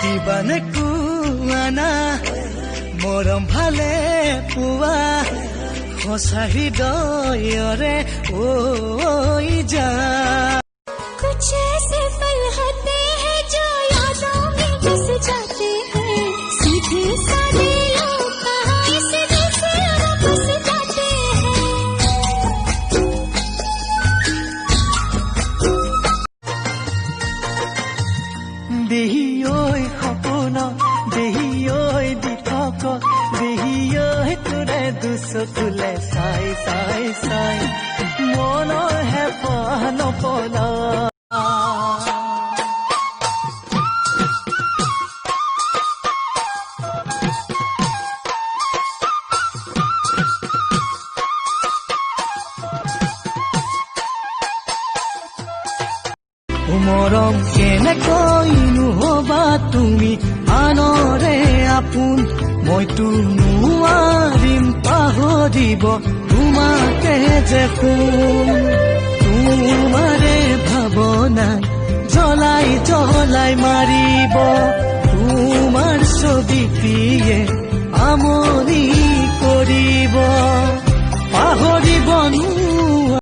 দিবানে কুৱানা মৰম ভালে পুৱা সঁচা হৃদয়ৰে ঐ যা कुछ ऐसे पल होते हैं जो यादों में बस जाते हैं सीधे साधे लोग कहाँ इस दिल से वापस जाते हैं দেহি ঐ সপোন দেহি ঐ দিঠক দেহি ঐ তোৰে দুচকুলে চাই চাই চাই মনৰ হেঁপাহ নপলা মৰম কেনেকৈ নহবা তুমি আনৰে আপোন মইতো নোৱাৰিম পাহৰিব তোমাকে দেখোন তোমাৰে ভাৱনাই জ্বলাই জ্বলাই মাৰিব তোমাৰ ছবিটিয়ে আমনি কৰিব পাহৰিব